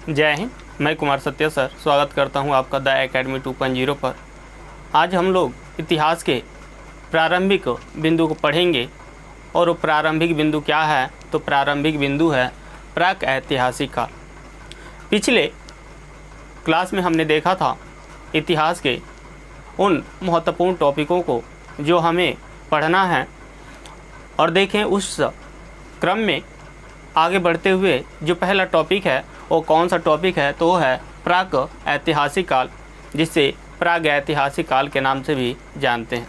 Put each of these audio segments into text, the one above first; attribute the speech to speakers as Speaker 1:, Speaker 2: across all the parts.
Speaker 1: जय हिंद। मैं कुमार सत्य सर स्वागत करता हूं आपका द एकेडमी 2.0 पर। आज हम लोग इतिहास के प्रारंभिक बिंदु को पढ़ेंगे और वो प्रारंभिक बिंदु क्या है, तो प्रारंभिक बिंदु है प्राक ऐतिहासिक काल। पिछले क्लास में हमने देखा था इतिहास के उन महत्वपूर्ण टॉपिकों को जो हमें पढ़ना है, और देखें उस क्रम में आगे बढ़ते हुए जो पहला टॉपिक है वो कौन सा टॉपिक है, तो वो है प्राक ऐतिहासिक काल, जिसे प्राग ऐतिहासिक काल के नाम से भी जानते हैं।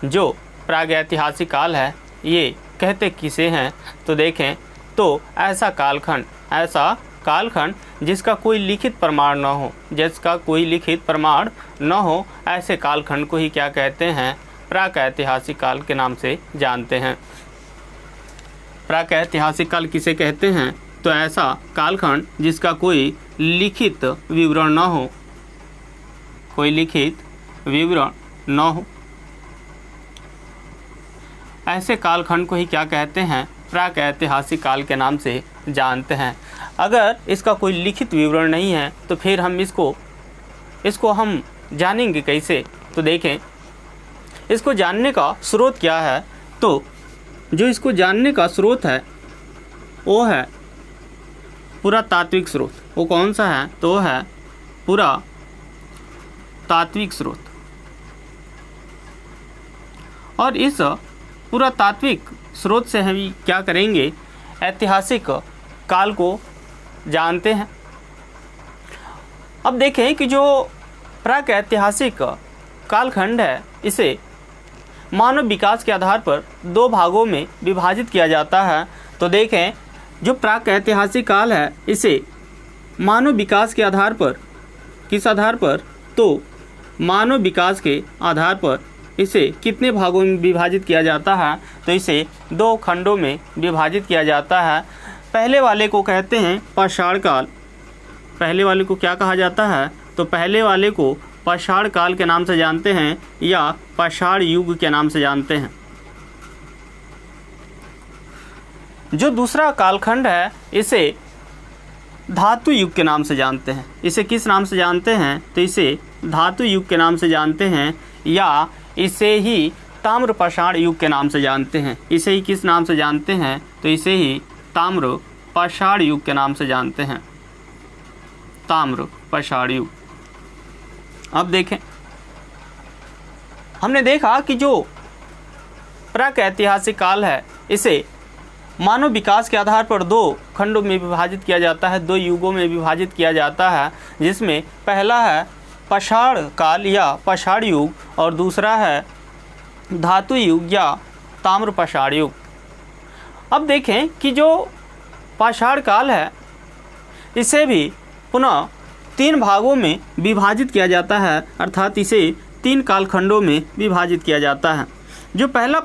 Speaker 1: जो प्राग ऐतिहासिक काल है ये कहते किसे हैं, तो देखें तो ऐसा कालखंड जिसका कोई लिखित प्रमाण न हो, ऐसे कालखंड को ही क्या कहते हैं, प्राक ऐतिहासिक काल के नाम से जानते हैं। प्राक ऐतिहासिक काल किसे कहते हैं, तो ऐसा कालखंड जिसका कोई लिखित विवरण न हो, ऐसे कालखंड को ही क्या कहते हैं, प्राक ऐतिहासिक काल के नाम से जानते हैं। अगर इसका कोई लिखित विवरण नहीं है तो फिर हम इसको हम जानेंगे कैसे, तो देखें इसको जानने का स्रोत क्या है। तो जो इसको जानने का स्रोत है वो है पुरातात्विक स्रोत। वो कौन सा है, तो वो है पुरातात्विक स्रोत। और इस पुरातात्विक स्रोत से हम क्या करेंगे, ऐतिहासिक काल को जानते हैं। अब देखें कि जो प्राक ऐतिहासिक कालखंड है इसे मानव विकास के आधार पर दो भागों में विभाजित किया जाता है। तो देखें जो प्राक ऐतिहासिक काल है इसे मानव विकास के आधार पर, किस आधार पर, तो मानव विकास के आधार पर इसे कितने भागों में विभाजित किया जाता है, तो इसे दो खंडों में विभाजित किया जाता है। पहले वाले को कहते हैं पाषाण काल। पहले वाले को क्या कहा जाता है, तो पहले वाले को पाषाण काल के नाम से जानते हैं या पाषाण युग के नाम से जानते हैं। जो दूसरा कालखंड है इसे धातु युग के नाम से जानते हैं। इसे किस नाम से जानते हैं, तो इसे धातु युग के नाम से जानते हैं, या इसे ही ताम्र पाषाण युग के नाम से जानते हैं। इसे ही किस नाम से जानते हैं, तो इसे ही ताम्र पाषाण युग के नाम से जानते हैं, ताम्र पाषाण युग। अब देखें हमने देखा कि जो प्राक ऐतिहासिक काल है इसे मानव विकास के आधार पर दो खंडों में विभाजित किया जाता है, दो युगों में विभाजित किया जाता है, जिसमें पहला है पाषाण काल या पाषाण युग और दूसरा है धातु युग या ताम्र पाषाण युग। अब देखें कि जो पाषाण काल है इसे भी पुनः तीन भागों में विभाजित किया जाता है, अर्थात इसे तीन कालखंडों में विभाजित किया जाता है। जो पहला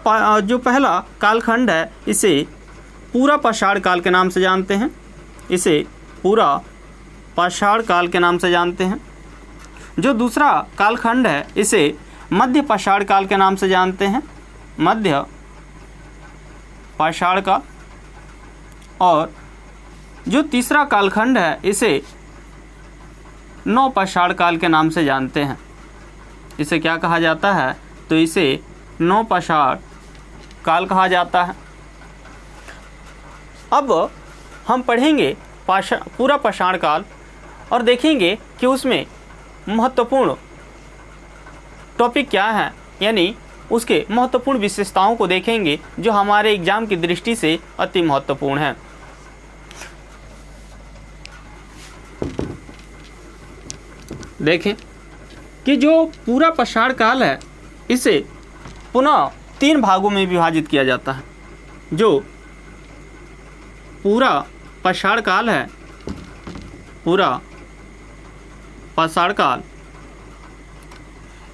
Speaker 1: कालखंड है इसे पूरा पाषाण काल के नाम से जानते हैं। इसे पूरा पाषाण काल के नाम से जानते हैं। जो दूसरा कालखंड है इसे मध्य पाषाण काल के नाम से जानते हैं, मध्य पाषाण काल। और जो तीसरा कालखंड है इसे नव पाषाण काल के नाम से जानते हैं। इसे क्या कहा जाता है, तो इसे नव पाषाण काल कहा जाता है। अब हम पढ़ेंगे पूरा पाषाण काल और देखेंगे कि उसमें महत्वपूर्ण टॉपिक क्या है, यानी उसके महत्वपूर्ण विशेषताओं को देखेंगे जो हमारे एग्जाम की दृष्टि से अति महत्वपूर्ण है। देखें कि जो पूरा पाषाण काल है इसे पुनः तीन भागों में विभाजित किया जाता है। जो पूरा पाषाण काल है, पूरा पाषाण काल,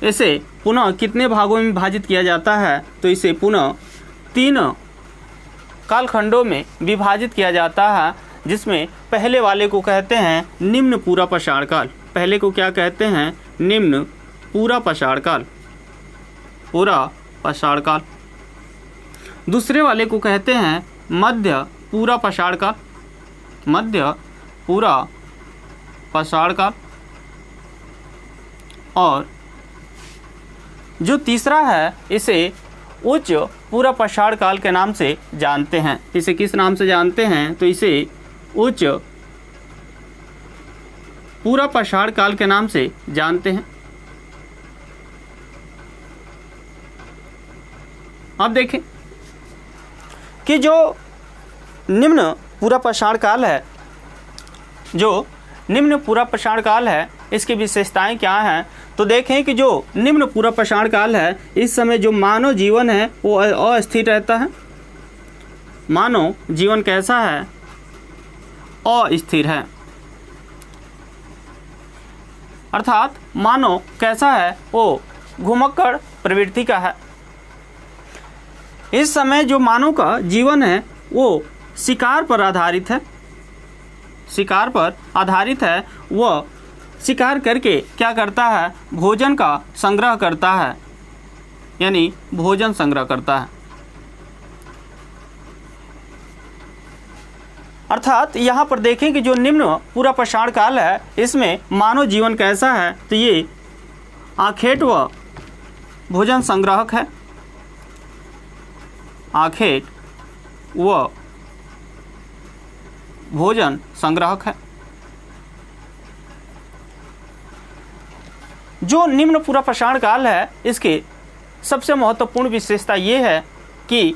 Speaker 1: इसे पुनः कितने भागों में विभाजित किया जाता है, तो इसे पुनः तीन कालखंडों में विभाजित किया जाता है, जिसमें पहले वाले को कहते हैं निम्न पूरा पाषाण काल। पहले को क्या कहते हैं, निम्न पूरा पाषाण काल, पूरा पाषाण काल। दूसरे वाले को कहते हैं मध्य पूरा पाषाण काल, मध्य पूरा पाषाण काल, और जो तीसरा है इसे उच्च पूरा पाषाण काल के नाम से जानते हैं। इसे किस नाम से जानते हैं? तो इसे उच्च पूरा पाषाण काल के नाम से जानते हैं। अब देखें कि जो निम्न पूरा पाषाण काल है, जो निम्न पूरा पाषाण काल है, इसकी विशेषताएं क्या हैं? तो देखें कि जो निम्न पूरा पाषाण काल है, इस समय जो मानव जीवन है वो अस्थिर रहता है। मानव जीवन कैसा है? अस्थिर है। अर्थात मानव कैसा है? वो घुमक्कड़ प्रवृत्ति का है। इस समय जो मानव का जीवन है वो शिकार पर आधारित है। शिकार पर आधारित है। वह शिकार करके क्या करता है? भोजन का संग्रह करता है, यानी भोजन संग्रह करता है। अर्थात यहाँ पर देखें कि जो निम्न पूरा पाषाण काल है, इसमें मानव जीवन कैसा है? तो ये आखेट व भोजन संग्राहक है। आखेट व भोजन संग्राहक है। जो निम्न पूरा पाषाण काल है, इसके सबसे महत्वपूर्ण विशेषता ये है कि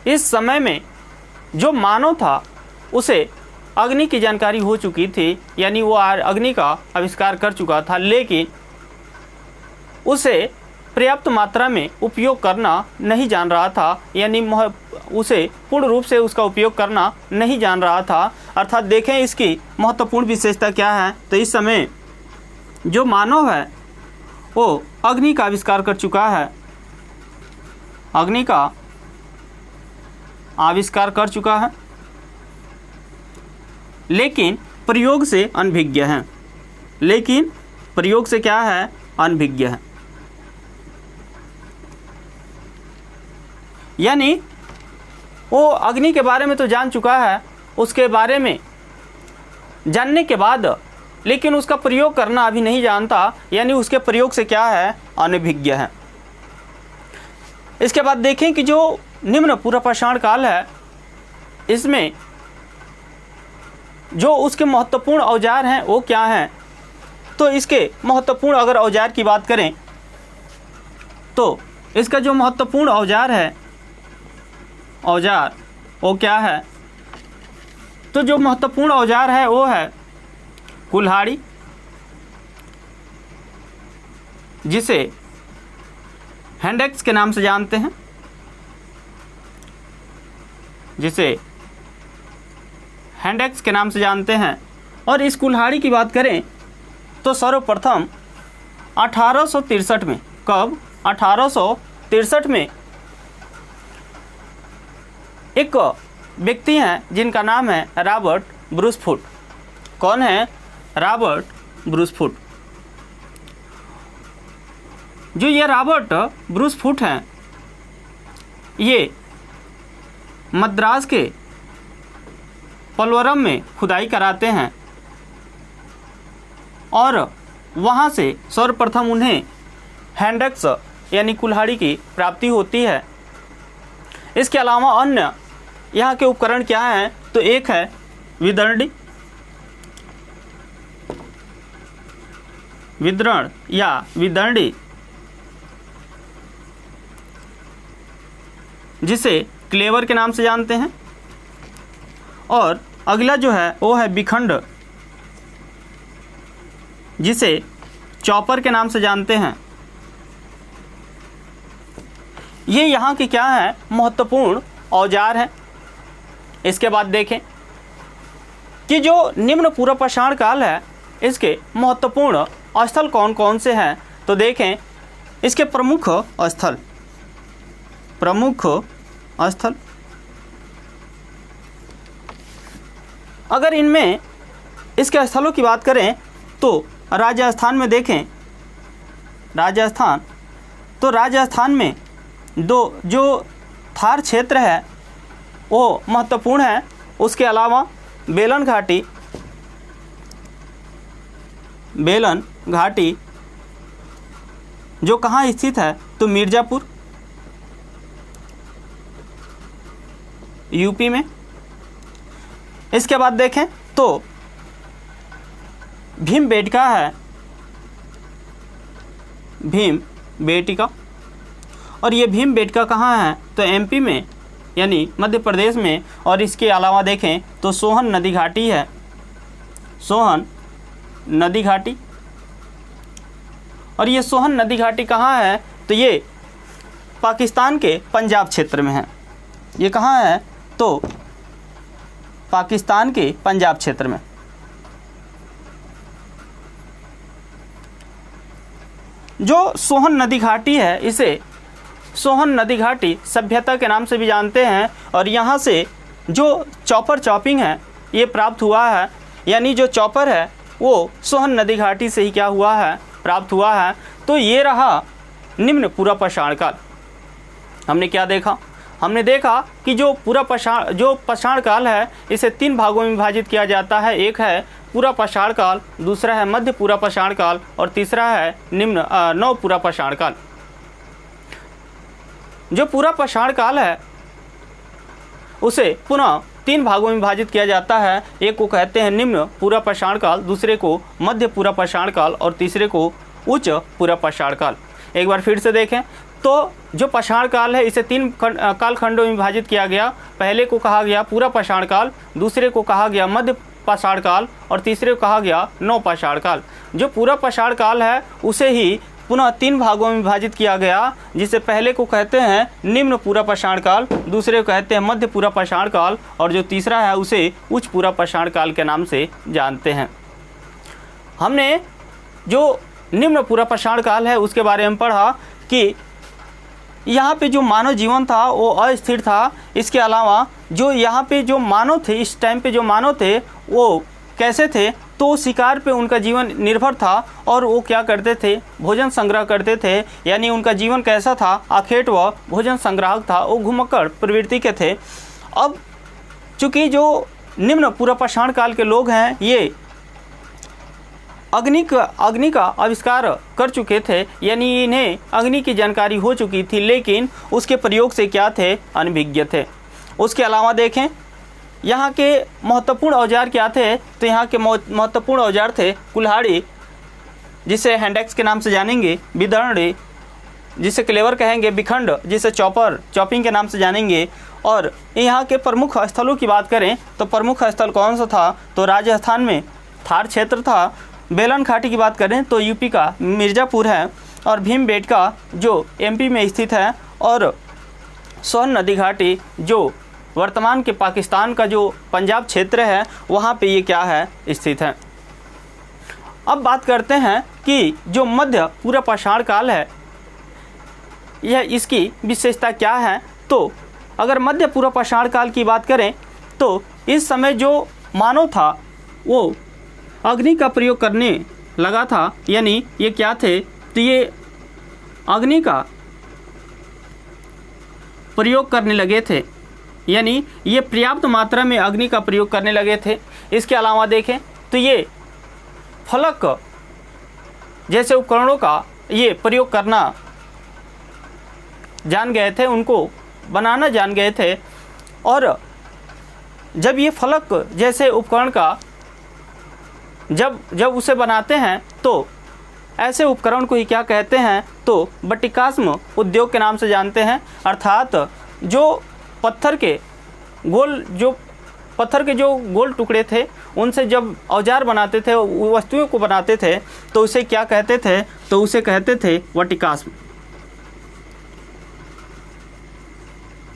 Speaker 1: इस समय में जो मानव था उसे अग्नि की जानकारी हो चुकी थी, यानी वो अग्नि का आविष्कार कर चुका था, लेकिन उसे पर्याप्त मात्रा में उपयोग करना नहीं जान रहा था, यानी उसे पूर्ण रूप से उसका उपयोग करना नहीं जान रहा था। अर्थात देखें इसकी महत्वपूर्ण विशेषता क्या है? तो इस समय जो मानव है वो अग्नि का आविष्कार कर चुका है, अग्नि का आविष्कार कर चुका है, लेकिन प्रयोग से अनभिज्ञ है। लेकिन प्रयोग से क्या है? अनभिज्ञ है। यानी वो अग्नि के बारे में तो जान चुका है, उसके बारे में जानने के बाद लेकिन उसका प्रयोग करना अभी नहीं जानता, यानी उसके प्रयोग से क्या है? अनभिज्ञ है। इसके बाद देखें कि जो निम्न पूरा पाषाण काल है, इसमें जो उसके महत्वपूर्ण औजार हैं वो क्या हैं? तो इसके महत्वपूर्ण अगर औजार की बात करें तो इसका जो महत्वपूर्ण औजार है, औजार वो क्या है? तो जो महत्वपूर्ण औजार है वो है कुल्हाड़ी, जिसे हैंडेक्स के नाम से जानते हैं, जिसे हैंडेक्स के नाम से जानते हैं। और इस कुल्हाड़ी की बात करें तो सर्वप्रथम 1863 में, कब? 1863 में एक व्यक्ति हैं जिनका नाम है रॉबर्ट ब्रूस फूट। कौन है? Robert Bruce Foote. जो ये रॉबर्ट ब्रूस फूट हैं, ये मद्रास के पलवरम में खुदाई कराते हैं और वहाँ से सर्वप्रथम उन्हें हैंडेक्स यानी कुल्हाड़ी की प्राप्ति होती है। इसके अलावा अन्य यहाँ के उपकरण क्या हैं? तो एक है विदर्णी, विदरण या विदर्णी, जिसे क्लेवर के नाम से जानते हैं। और अगला जो है वो है बिखंड, जिसे चॉपर के नाम से जानते हैं। ये यहाँ की क्या है? महत्वपूर्ण औजार हैं। इसके बाद देखें कि जो निम्न पूरा पाषाण काल है, इसके महत्वपूर्ण स्थल कौन कौन से हैं? तो देखें इसके प्रमुख स्थल, अगर इनमें इसके स्थलों की बात करें तो राजस्थान में देखें, राजस्थान, तो राजस्थान में जो थार क्षेत्र है वो महत्वपूर्ण है। उसके अलावा बेलन घाटी, बेलन घाटी जो कहाँ स्थित है, तो मिर्ज़ापुर यूपी में। इसके बाद देखें तो भीमबेटका है, भीमबेटका, और ये भीमबेटका कहाँ है, तो एमपी में यानी मध्य प्रदेश में। और इसके अलावा देखें तो सोहन नदी घाटी है, सोहन नदी घाटी, और ये सोहन नदी घाटी कहाँ है, तो ये पाकिस्तान के पंजाब क्षेत्र में है। ये कहाँ है, तो पाकिस्तान के पंजाब क्षेत्र में। जो सोहन नदी घाटी है, इसे सोहन नदी घाटी सभ्यता के नाम से भी जानते हैं। और यहाँ से जो चॉपर चॉपिंग है ये प्राप्त हुआ है, यानी जो चॉपर है वो सोहन नदी घाटी से ही क्या हुआ है, प्राप्त हुआ है। तो ये रहा निम्न पूरा पाषाण काल। हमने क्या देखा, हमने देखा कि जो पाषाण काल है इसे 3 भागों में विभाजित किया जाता है। एक है पूरा पाषाण काल, दूसरा है मध्य पूरा पाषाण काल, और तीसरा है निम्न नव पूरा पाषाण काल। जो पूरा पाषाण काल है उसे पुनः 3 भागों में विभाजित किया जाता है। एक को कहते हैं निम्न पूरा पाषाण काल, दूसरे को मध्य पूरा पाषाण काल, और तीसरे को उच्च पूरा पाषाण काल। एक बार फिर से देखें तो जो पाषाण काल है इसे 3 कालखंडों में विभाजित किया गया। पहले को कहा गया पूरा पाषाण काल, दूसरे को कहा गया मध्य पाषाण काल, और तीसरे को कहा गया नव पाषाण काल। जो पूरा पाषाण काल है उसे ही पुनः 3 भागों में विभाजित किया गया, जिसे पहले को कहते हैं निम्न पूरा पाषाण काल, दूसरे को कहते हैं मध्य पूरा पाषाण काल, और जो तीसरा है उसे उच्च पूरा पाषाण काल के नाम से जानते हैं। हमने जो निम्न पूरा पाषाण काल है उसके बारे में पढ़ा कि यहाँ पे जो मानव जीवन था वो अस्थिर था। इसके अलावा जो यहाँ पे जो मानव थे, इस टाइम पे जो मानव थे वो कैसे थे, तो शिकार पे उनका जीवन निर्भर था, और वो क्या करते थे, भोजन संग्रह करते थे। यानी उनका जीवन कैसा था, आखेट व भोजन संग्राहक था, वो घुमक्कड़ प्रवृत्ति के थे। अब चूँकि जो निम्न पूरा पाषाण काल के लोग हैं ये अग्नि का आविष्कार कर चुके थे, यानी इन्हें अग्नि की जानकारी हो चुकी थी, लेकिन उसके प्रयोग से क्या थे, अनभिज्ञ थे। उसके अलावा देखें यहाँ के महत्वपूर्ण औजार क्या थे, तो यहाँ के महत्वपूर्ण औजार थे कुल्हाड़ी, जिसे हैंडेक्स के नाम से जानेंगे, बिदरणी जिसे क्लेवर कहेंगे, बिखंड जिसे चॉपिंग के नाम से जानेंगे। और यहाँ के प्रमुख स्थलों की बात करें तो प्रमुख स्थल कौन सा था, तो राजस्थान में थार क्षेत्र था। बेलन घाटी की बात करें तो यूपी का मिर्ज़ापुर है, और भीमबेटका जो एमपी में स्थित है, और सोहन नदी घाटी जो वर्तमान के पाकिस्तान का जो पंजाब क्षेत्र है वहाँ पे ये क्या है, स्थित है। अब बात करते हैं कि जो मध्य पूरा पाषाण काल है यह इसकी विशेषता क्या है। तो अगर मध्य पूरा पाषाण काल की बात करें तो इस समय जो मानव था वो अग्नि का प्रयोग करने लगा था, यानी ये क्या थे, तो ये अग्नि का प्रयोग करने लगे थे, यानी ये पर्याप्त मात्रा में अग्नि का प्रयोग करने लगे थे। इसके अलावा देखें तो ये फलक जैसे उपकरणों का ये प्रयोग करना जान गए थे, उनको बनाना जान गए थे। और जब ये फलक जैसे उपकरण का जब उसे बनाते हैं तो ऐसे उपकरण को ही क्या कहते हैं, तो बट्टिकास्म उद्योग के नाम से जानते हैं। अर्थात जो पत्थर के जो गोल टुकड़े थे उनसे जब औजार बनाते थे, वस्तुओं को बनाते थे, तो उसे क्या कहते थे, तो उसे कहते थे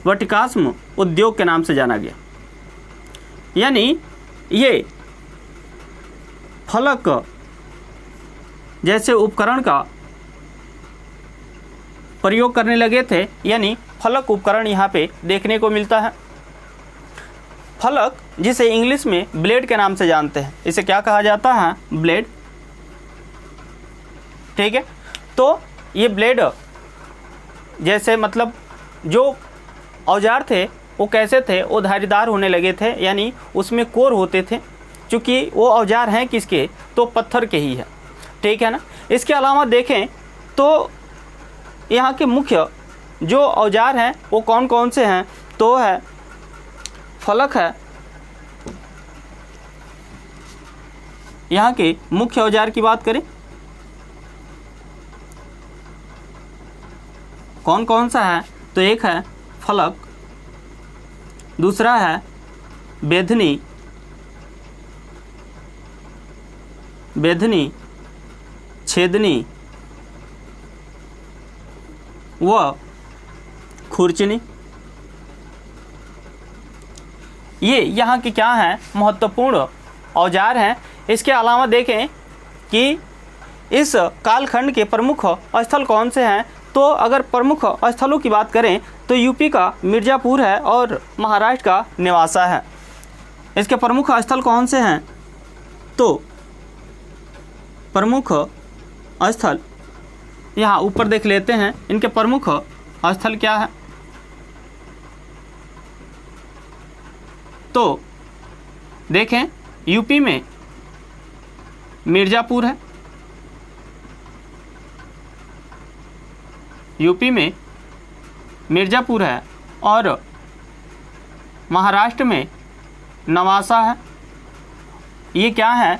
Speaker 1: बट्टिकास्म उद्योग के नाम से जाना गया। यानी ये फलक जैसे उपकरण का प्रयोग करने लगे थे, यानी फलक उपकरण यहाँ पे देखने को मिलता है। फलक जिसे इंग्लिश में ब्लेड के नाम से जानते हैं, इसे क्या कहा जाता है, ब्लेड। ठीक है, तो ये ब्लेड जैसे मतलब जो औजार थे वो कैसे थे, वो धारीदार होने लगे थे, यानी उसमें कोर होते थे। चूँकि वो औजार हैं किसके, तो पत्थर के ही है। ठीक है ना। इसके अलावा देखें तो यहाँ के मुख्य जो औजार हैं वो कौन कौन से हैं, तो है फलक है। यहाँ के मुख्य औजार की बात करें कौन कौन सा है, तो एक है फलक, दूसरा है बेधनी, छेदनी व खुरचनी। ये यहाँ के क्या हैं, महत्वपूर्ण औजार हैं। इसके अलावा देखें कि इस कालखंड के प्रमुख स्थल कौन से हैं, तो अगर प्रमुख स्थलों की बात करें तो यूपी का मिर्ज़ापुर है और महाराष्ट्र का नेवासा है। इसके प्रमुख स्थल कौन से हैं, तो प्रमुख स्थल यहाँ ऊपर देख लेते हैं। इनके प्रमुख स्थल क्या है, तो देखें यूपी में मिर्ज़ापुर है, यूपी में मिर्ज़ापुर है और महाराष्ट्र में नवासा है। ये क्या है,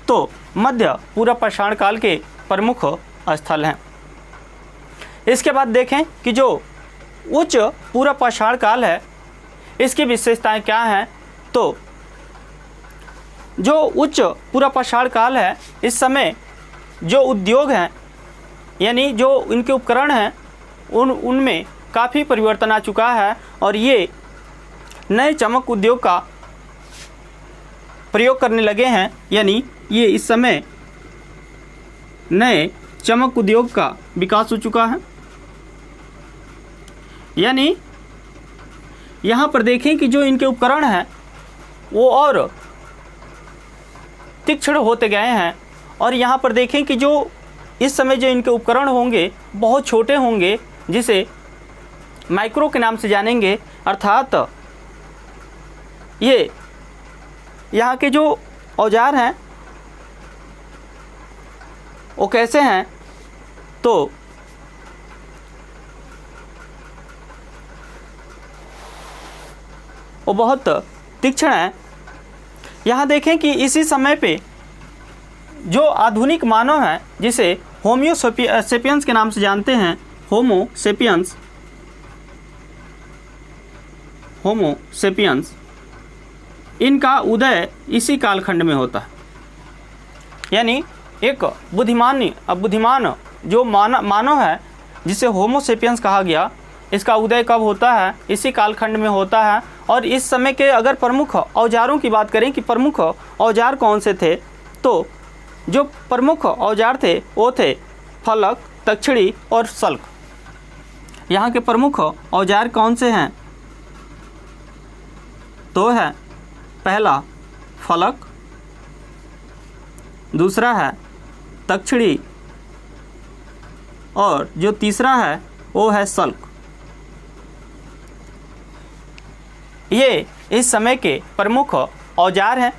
Speaker 1: तो मध्य पूर्व पाषाण काल के प्रमुख स्थल हैं। इसके बाद देखें कि जो उच्च पूर्व पाषाण काल है इसकी विशेषताएं क्या हैं, तो जो उच्च पूर्व पाषाण काल है इस समय जो उद्योग हैं यानी जो इनके उपकरण हैं उनमें काफ़ी परिवर्तन आ चुका है और ये नए चमक उद्योग का प्रयोग करने लगे हैं। यानी ये इस समय नए चमक उद्योग का विकास हो चुका है। यानी यहाँ पर देखें कि जो इनके उपकरण हैं वो और तीक्ष्ण होते गए हैं और यहाँ पर देखें कि जो इस समय जो इनके उपकरण होंगे बहुत छोटे होंगे, जिसे माइक्रो के नाम से जानेंगे। अर्थात ये यहाँ के जो औजार हैं वो कैसे हैं, तो वो बहुत तीक्ष्ण हैं। यहाँ देखें कि इसी समय पे जो आधुनिक मानव है जिसे होमो सेपियंस के नाम से जानते हैं, होमो सेपियंस, इनका उदय इसी कालखंड में होता है। यानी एक बुद्धिमान जो मानव है जिसे होमो सेपियंस कहा गया, इसका उदय कब होता है, इसी कालखंड में होता है। और इस समय के अगर प्रमुख औजारों की बात करें कि प्रमुख औजार कौन से थे, तो जो प्रमुख औजार थे वो थे फलक, तक्षड़ी और सल्क। यहाँ के प्रमुख औजार कौन से हैं, तो है पहला फलक, दूसरा है तक्षड़ी और जो तीसरा है वो है सल्क। ये इस समय के प्रमुख औजार हैं।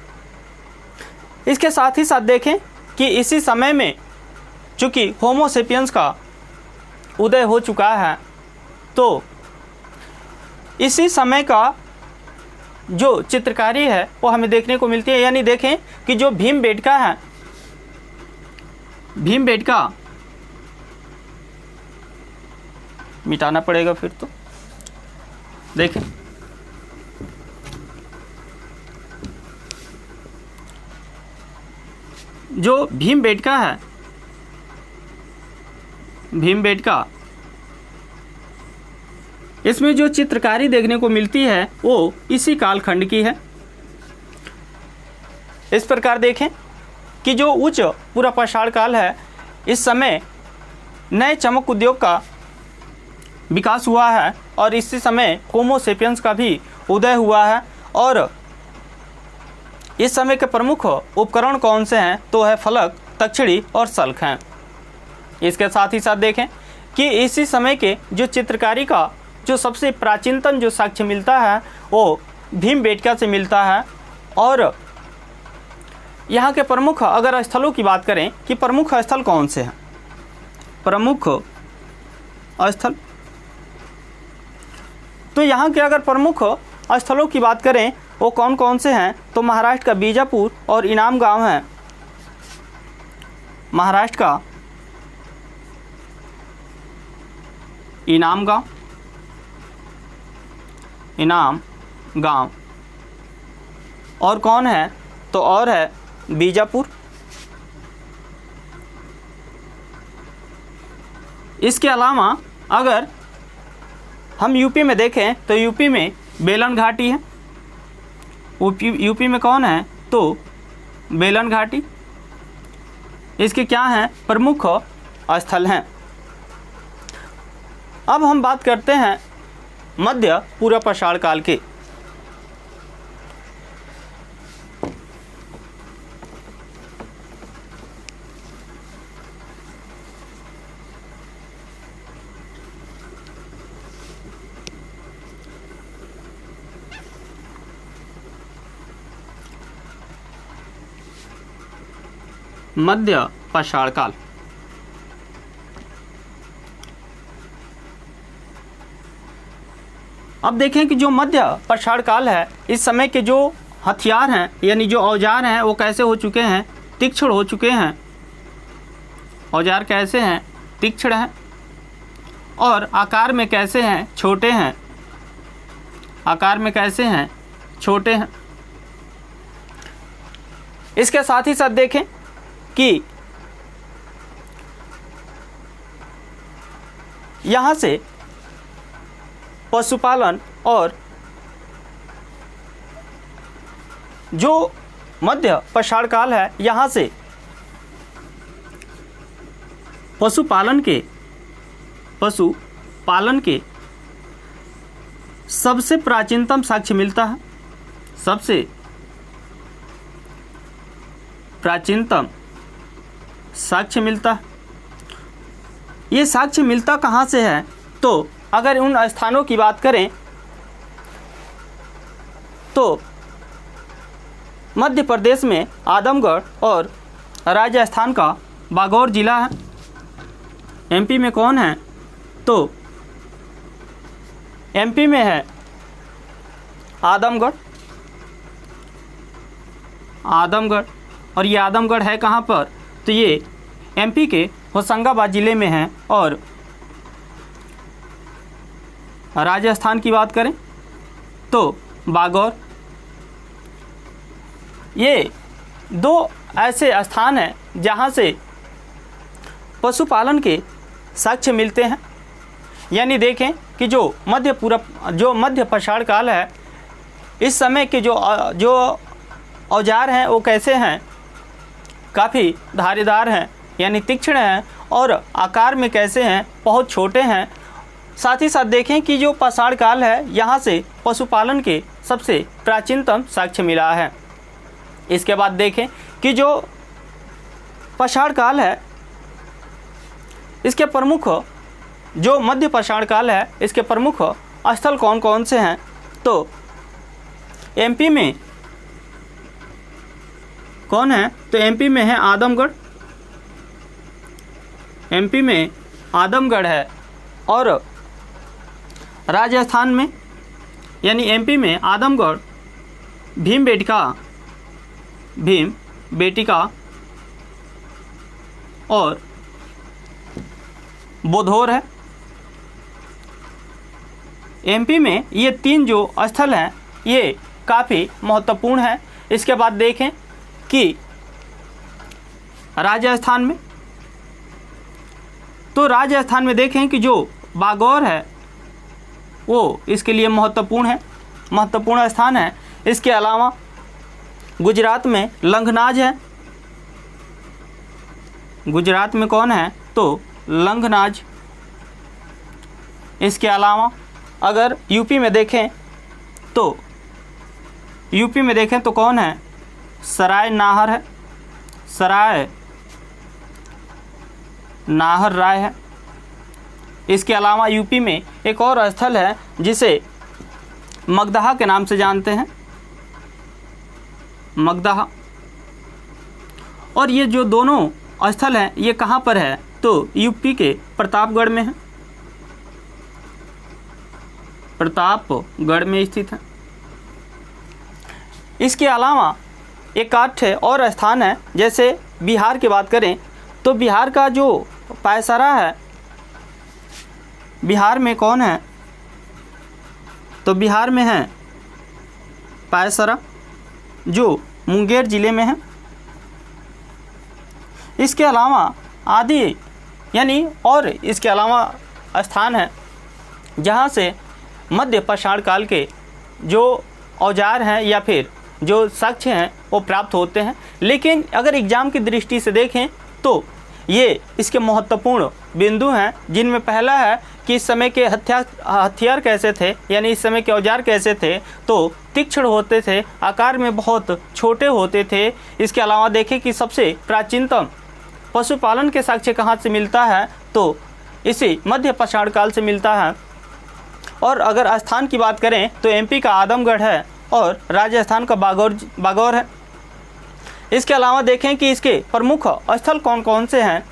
Speaker 1: इसके साथ ही साथ देखें कि इसी समय में चूँकि होमो सेपियंस का उदय हो चुका है, तो इसी समय का जो चित्रकारी है वो हमें देखने को मिलती है। यानी देखें कि जो भीमबेटका है, भीमबेटका मिटाना पड़ेगा फिर, तो देखें जो भीमबेटका है, भीमबेटका, इसमें जो चित्रकारी देखने को मिलती है वो इसी कालखंड की है। इस प्रकार देखें कि जो उच्च पूर्व पाषाण काल है इस समय नए चमक उद्योग का विकास हुआ है और इसी समय होमो सेपियंस का भी उदय हुआ है। और इस समय के प्रमुख उपकरण कौन से हैं, तो है फलक, तक्षड़ी और सल्क हैं। इसके साथ ही साथ देखें कि इसी समय के जो चित्रकारी का जो सबसे प्राचीनतम जो साक्ष्य मिलता है वो भीमबेटका से मिलता है। और यहाँ के प्रमुख अगर स्थलों की बात करें कि प्रमुख स्थल कौन से हैं, प्रमुख स्थल, तो यहाँ के अगर प्रमुख स्थलों की बात करें वो कौन कौन से हैं, तो महाराष्ट्र का बीजापुर और इनाम गांव है। महाराष्ट्र का इनाम गांव, इनाम गांव, और कौन है, तो और है बीजापुर। इसके अलावा अगर हम यूपी में देखें तो यूपी में बेलन घाटी है। यूपी में कौन है, तो बेलन घाटी। इसके क्या हैं, प्रमुख स्थल हैं। अब हम बात करते हैं मध्य पूर्व पाषाण काल के। मध्य पाषाण काल, अब देखें कि जो मध्य पाषाण काल है, इस समय के जो हथियार हैं यानी जो औजार हैं वो कैसे हो चुके हैं, तीक्ष्ण हो चुके हैं। औजार कैसे हैं, तीक्ष्ण हैं, और आकार में कैसे हैं, छोटे हैं। आकार में कैसे हैं, छोटे हैं। इसके साथ ही साथ देखें कि यहाँ से पशुपालन और जो मध्य पाषाण काल है, यहाँ से पशुपालन के सबसे प्राचीनतम साक्ष्य मिलता है। सबसे प्राचीनतम साक्ष्य मिलता है। ये साक्ष्य मिलता कहाँ से है, तो अगर उन स्थानों की बात करें तो मध्य प्रदेश में आदमगढ़ और राजस्थान का बागौर जिला है। एमपी में कौन है, तो एमपी में है आदमगढ़। आदमगढ़, और ये आदमगढ़ है कहाँ पर, तो ये एमपी के होशंगाबाद ज़िले में है। और राजस्थान की बात करें तो बागौर। ये दो ऐसे स्थान हैं जहाँ से पशुपालन के साक्ष्य मिलते हैं। यानी देखें कि जो मध्य पाषाण काल है, इस समय के जो औजार हैं वो कैसे हैं, काफ़ी धारीदार हैं यानी तीक्ष्ण हैं, और आकार में कैसे हैं, बहुत छोटे हैं। साथ ही साथ देखें कि जो पाषाण काल है, यहाँ से पशुपालन के सबसे प्राचीनतम साक्ष्य मिला है। इसके बाद देखें कि जो पाषाण काल है, इसके प्रमुख जो मध्य पाषाण काल है, इसके प्रमुख स्थल कौन कौन से हैं, तो एमपी में कौन है, तो एमपी में है आदमगढ़। एमपी में आदमगढ़ है। और राजस्थान में यानी एमपी में आदमगढ़, भीमबेटका और बोधौर है। एमपी में ये तीन जो स्थल हैं ये काफ़ी महत्वपूर्ण है। इसके बाद देखें कि राजस्थान में, तो राजस्थान में देखें कि जो बागौर है वो इसके लिए महत्वपूर्ण स्थान है। इसके अलावा गुजरात में लंघनाज है। गुजरात में कौन है, तो लंघनाज। इसके अलावा अगर यूपी में देखें तो कौन है, सराय नाहर है। सराय नाहर राय है। इसके अलावा यूपी में एक और स्थल है जिसे मगदहा के नाम से जानते हैं। मगदहा। और ये जो दोनों स्थल हैं ये कहाँ पर है, तो यूपी के प्रतापगढ़ में है, प्रतापगढ़ में स्थित है। इसके अलावा एक आठ और स्थान है, जैसे बिहार की बात करें तो बिहार का जो पायसरा है, बिहार में कौन है, तो बिहार में है पायसरा जो मुंगेर जिले में है। इसके अलावा आदि यानी और इसके अलावा स्थान है जहाँ से मध्य पाषाण काल के जो औजार हैं या फिर जो साक्ष्य हैं वो प्राप्त होते हैं। लेकिन अगर एग्ज़ाम की दृष्टि से देखें तो ये इसके महत्वपूर्ण बिंदु हैं, जिनमें पहला है कि इस समय के हथियार कैसे थे, यानी इस समय के औजार कैसे थे, तो तीक्ष्ण होते थे, आकार में बहुत छोटे होते थे। इसके अलावा देखें कि सबसे प्राचीनतम पशुपालन के साक्ष्य कहाँ से मिलता है, तो इसी मध्य पाषाण काल से मिलता है। और अगर स्थान की बात करें तो एमपी का आदमगढ़ है और राजस्थान का बागौर है। इसके अलावा देखें कि इसके प्रमुख स्थल कौन कौन से हैं,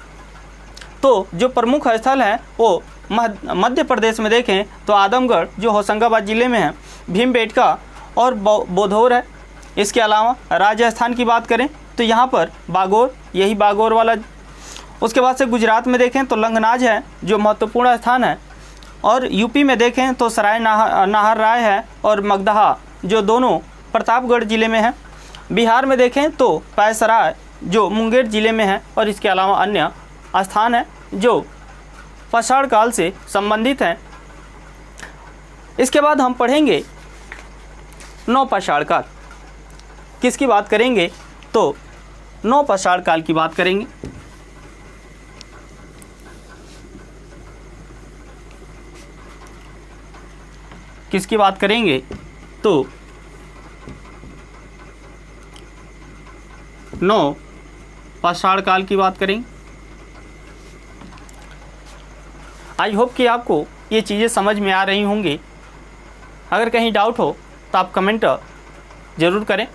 Speaker 1: तो जो प्रमुख स्थल हैं वो मध्य प्रदेश में देखें तो आदमगढ़ जो होशंगाबाद ज़िले में है, भीमबेटका और बोधौर है। इसके अलावा राजस्थान की बात करें तो यहाँ पर बागौर, यही बागौर वाला। उसके बाद से गुजरात में देखें तो लंगनाज है जो महत्वपूर्ण स्थान है, और यूपी में देखें तो सराय नाहर राय है और मगधा जो दोनों प्रतापगढ़ ज़िले में है। बिहार में देखें तो पायसराय जो मुंगेर ज़िले में है, और इसके अलावा अन्य स्थान है जो पाषाण काल से संबंधित हैं। इसके बाद हम पढ़ेंगे नवपाषाण काल। किसकी बात करेंगे, तो नवपाषाण काल की बात करेंगे। किसकी बात करेंगे, तो नवपाषाण काल की बात करेंगे। आई होप कि आपको ये चीज़ें समझ में आ रही होंगी। अगर कहीं डाउट हो तो आप कमेंट ज़रूर करें।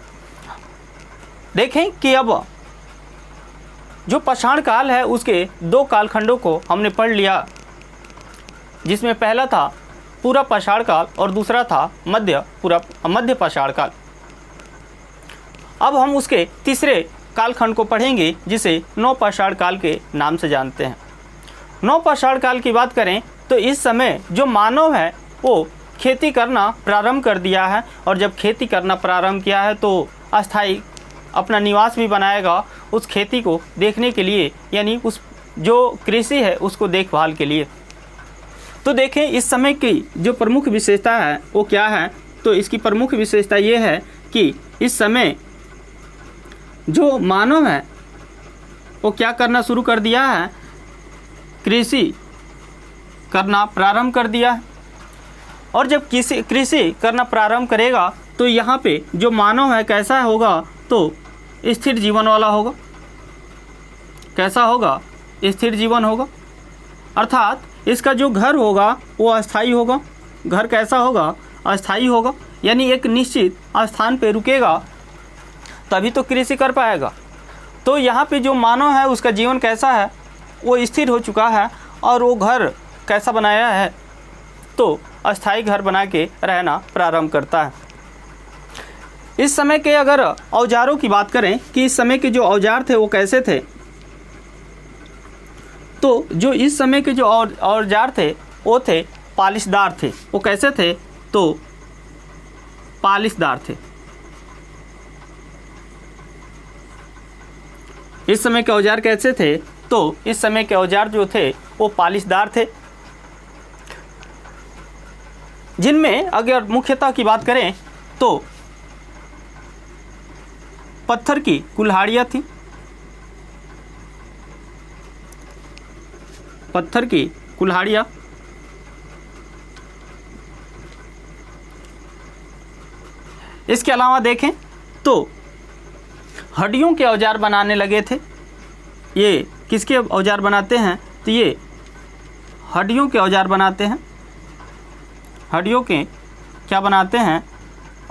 Speaker 1: देखें कि अब जो पाषाण काल है उसके दो कालखंडों को हमने पढ़ लिया, जिसमें पहला था पूरा पाषाण काल और दूसरा था मध्य पाषाण काल। अब हम उसके तीसरे कालखंड को पढ़ेंगे जिसे नवपाषाण काल के नाम से जानते हैं। नवपाषाण काल की बात करें तो इस समय जो मानव है वो खेती करना प्रारंभ कर दिया है, और जब खेती करना प्रारंभ किया है तो अस्थायी अपना निवास भी बनाएगा उस खेती को देखने के लिए, यानी उस जो कृषि है उसको देखभाल के लिए। तो देखें इस समय की जो प्रमुख विशेषता है वो क्या है, तो इसकी प्रमुख विशेषता ये है कि इस समय जो मानव है वो क्या करना शुरू कर दिया है, कृषि करना प्रारंभ कर दिया है। और जब कृषि करना प्रारंभ करेगा तो यहाँ पे जो मानव है कैसा होगा, तो स्थिर जीवन वाला होगा। कैसा होगा, स्थिर जीवन होगा, अर्थात इसका जो घर होगा वो अस्थायी होगा। घर कैसा होगा, अस्थायी होगा, यानी एक निश्चित स्थान पे रुकेगा तभी तो कृषि कर पाएगा। तो यहाँ पे जो मानव है उसका जीवन कैसा है, वो स्थिर हो चुका है, और वो घर कैसा बनाया है, तो अस्थायी घर बना के रहना प्रारंभ करता है। इस समय के अगर औजारों की बात करें कि इस समय के जो औजार थे वो कैसे थे, तो जो इस समय के जो औजार थे वो थे पालिशदार थे। वो कैसे थे, तो पालिशदार थे। इस समय के औजार कैसे थे, तो इस समय के औजार जो थे वो पालिशदार थे, जिनमें अगर मुख्यतः की बात करें तो पत्थर की कुल्हाड़ियाँ थी, पत्थर की कुल्हाड़ियाँ। इसके अलावा देखें तो हड्डियों के औजार बनाने लगे थे। ये किसके औजार बनाते हैं, तो ये हड्डियों के औजार बनाते हैं। हड्डियों के क्या बनाते हैं,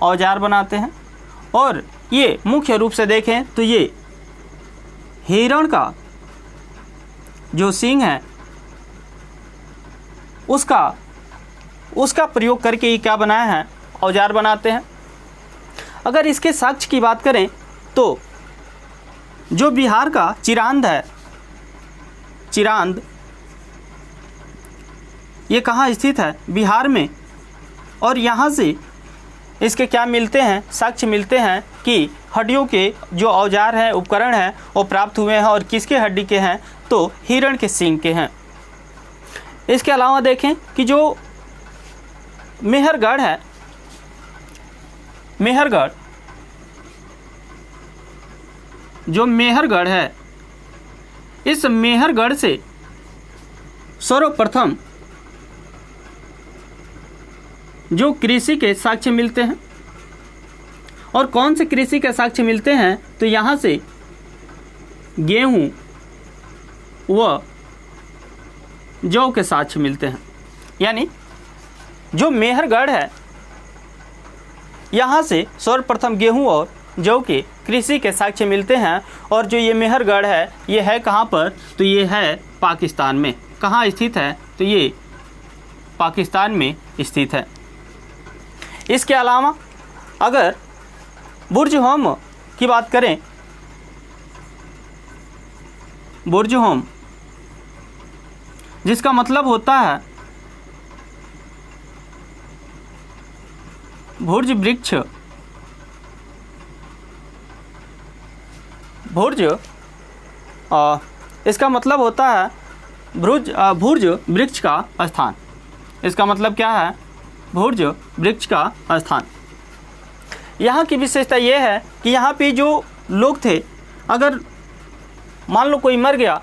Speaker 1: औजार बनाते हैं। और ये मुख्य रूप से देखें तो ये हिरण का जो सींग है उसका प्रयोग करके ये क्या बनाए हैं, औजार बनाते हैं। अगर इसके साक्ष्य की बात करें तो जो बिहार का चिरांद है, चिरांद ये कहाँ स्थित है, बिहार में। और यहाँ से इसके क्या मिलते हैं, साक्ष्य मिलते हैं कि हड्डियों के जो औजार हैं, उपकरण हैं, वो प्राप्त हुए हैं और किसके हड्डी के हैं, तो हिरण के सींग के हैं। इसके अलावा देखें कि जो मेहरगढ़ है, मेहरगढ़ जो मेहरगढ़ है, इस मेहरगढ़ से सर्वप्रथम जो कृषि के साक्ष्य मिलते हैं। और कौन से कृषि के साक्ष्य मिलते हैं, तो यहाँ से गेहूं व जौ के साक्ष्य मिलते हैं। यानी जो मेहरगढ़ है, यहाँ से सर्वप्रथम गेहूं और जौ के कृषि के साक्ष्य मिलते हैं। और जो ये मेहरगढ़ है, ये है कहाँ पर, तो ये है पाकिस्तान में। कहाँ स्थित है, तो ये पाकिस्तान में स्थित है। इसके अलावा अगर बुर्जहोम की बात करें, बुर्जहोम जिसका मतलब होता है भुर्ज वृक्ष, भुर्ज इसका मतलब होता है भुर्ज वृक्ष का स्थान। इसका मतलब क्या है, भुर्ज वृक्ष का स्थान। यहाँ की विशेषता ये है कि यहाँ पे जो लोग थे, अगर मान लो कोई मर गया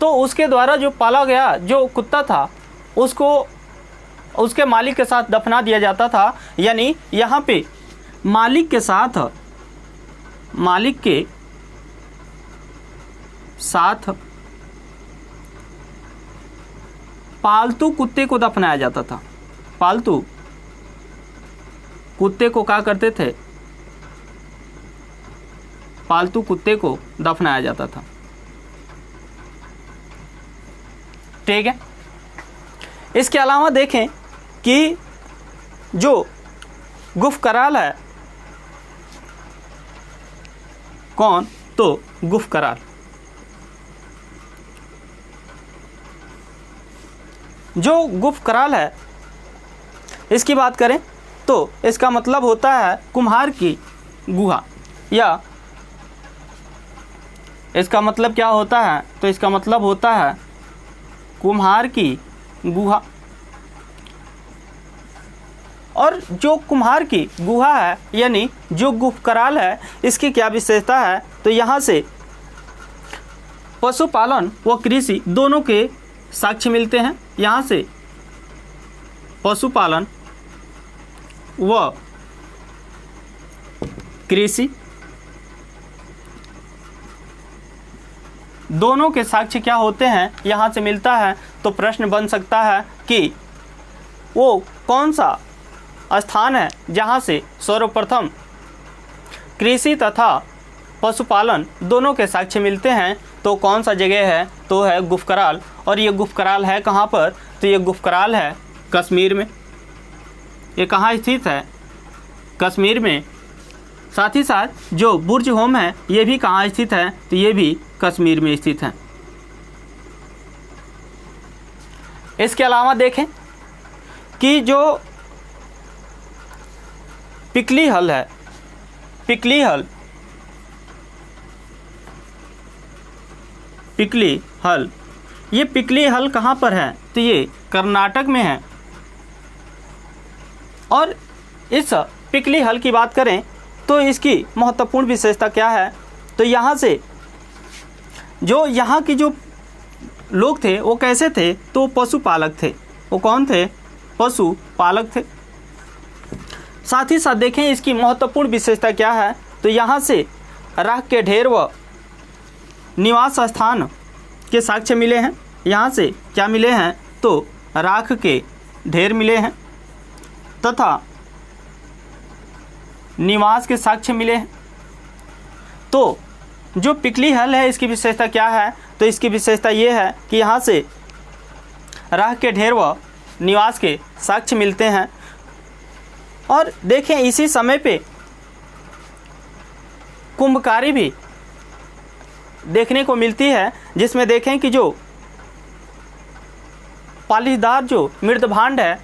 Speaker 1: तो उसके द्वारा जो पाला गया जो कुत्ता था, उसको उसके मालिक के साथ दफना दिया जाता था। यानी यहाँ पे मालिक के साथ पालतू कुत्ते को दफनाया जाता था। पालतू कुत्ते को क्या करते थे, पालतू कुत्ते को दफनाया जाता था। ठीक है। इसके अलावा देखें कि जो गुफ कराल है, कौन, तो गुफ कराल। जो गुफ कराल है, इसकी बात करें तो इसका मतलब होता है कुम्हार की गुहा, या इसका मतलब क्या होता है, तो इसका मतलब होता है कुम्हार की गुहा। और जो कुम्हार की गुहा है, यानी जो गुफ कराल है, इसकी क्या विशेषता है, तो यहाँ से पशुपालन व कृषि दोनों के साक्ष्य मिलते हैं। यहाँ से पशुपालन व कृषि दोनों के साक्ष्य क्या होते हैं, यहाँ से मिलता है। तो प्रश्न बन सकता है कि वो कौन सा स्थान है जहाँ से सर्वप्रथम कृषि तथा पशुपालन दोनों के साक्ष्य मिलते हैं। तो कौन सा जगह है, तो है गुफ कराल। और ये गुफ कराल है कहाँ पर, तो ये गुफ कराल है कश्मीर में। ये कहाँ स्थित है, कश्मीर में। साथ ही साथ जो बुर्जहोम है, ये भी कहाँ स्थित है, तो ये भी कश्मीर में स्थित है। इसके अलावा देखें कि जो पिकली हल है, पिकली हल, पिकली हल, ये पिकली हल कहाँ पर है, तो ये कर्नाटक में है। और इस पिकली हल की बात करें तो इसकी महत्वपूर्ण विशेषता क्या है, तो यहाँ से जो यहाँ की जो लोग थे वो कैसे थे, तो पशुपालक थे। वो कौन थे, पशुपालक थे। साथ ही साथ देखें इसकी महत्वपूर्ण विशेषता क्या है, तो यहाँ से राख के ढेर व निवास स्थान के साक्ष्य मिले हैं। यहाँ से क्या मिले हैं, तो राख के ढेर मिले हैं तथा निवास के साक्ष्य मिले हैं। तो जो पिकली हल है इसकी विशेषता क्या है, तो इसकी विशेषता ये है कि यहाँ से राह के ढेर व निवास के साक्ष्य मिलते हैं। और देखें इसी समय पे कुंभकारी भी देखने को मिलती है, जिसमें देखें कि जो पालिशदार जो मृदभांड है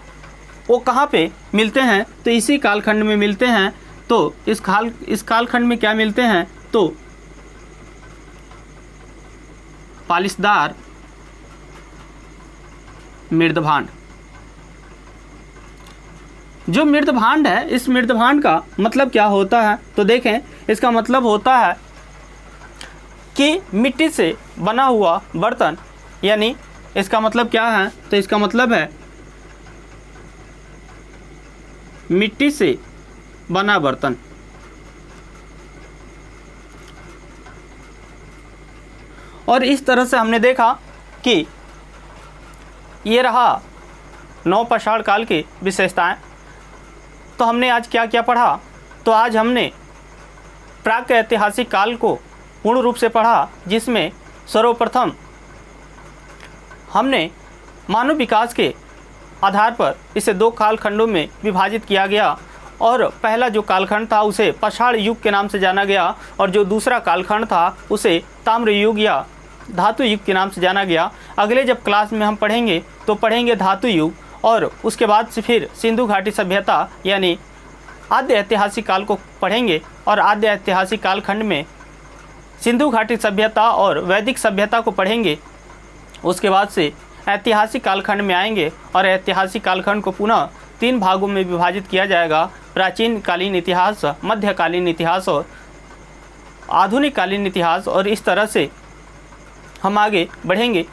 Speaker 1: वो कहाँ पे मिलते हैं, तो इसी कालखंड में मिलते हैं। तो इस कालखंड में क्या मिलते हैं, तो पालिशदार मृदभांड। जो मृदभांड है, इस मृदभांड का मतलब क्या होता है, तो देखें इसका मतलब होता है कि मिट्टी से बना हुआ बर्तन, यानी इसका मतलब क्या है, तो इसका मतलब है मिट्टी से बना बर्तन। और इस तरह से हमने देखा कि ये रहा नवपाषाण काल की विशेषताएं। तो हमने आज क्या क्या पढ़ा, तो आज हमने प्राक ऐतिहासिक काल को पूर्ण रूप से पढ़ा, जिसमें सर्वप्रथम हमने मानव विकास के आधार पर इसे 2 कालखंडों में विभाजित किया गया। और पहला जो कालखंड था उसे पाषाण युग के नाम से जाना गया, और जो दूसरा कालखंड था उसे ताम्र युग या धातु युग के नाम से जाना गया। अगले जब क्लास में हम पढ़ेंगे तो पढ़ेंगे धातु युग, और उसके बाद से फिर सिंधु घाटी सभ्यता यानी आद्य ऐतिहासिक काल को पढ़ेंगे। और आद्य ऐतिहासिक कालखंड में सिंधु घाटी सभ्यता और वैदिक सभ्यता को पढ़ेंगे। उसके बाद से ऐतिहासिक कालखंड में आएंगे, और ऐतिहासिक कालखंड को पुनः 3 भागों में विभाजित किया जाएगा: प्राचीन कालीन इतिहास, मध्यकालीन इतिहास और आधुनिक कालीन इतिहास। और इस तरह से हम आगे बढ़ेंगे।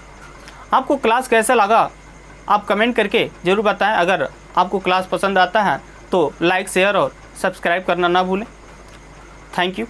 Speaker 1: आपको क्लास कैसा लगा आप कमेंट करके ज़रूर बताएं। अगर आपको क्लास पसंद आता है तो लाइक, शेयर और सब्सक्राइब करना ना भूलें। Thank you.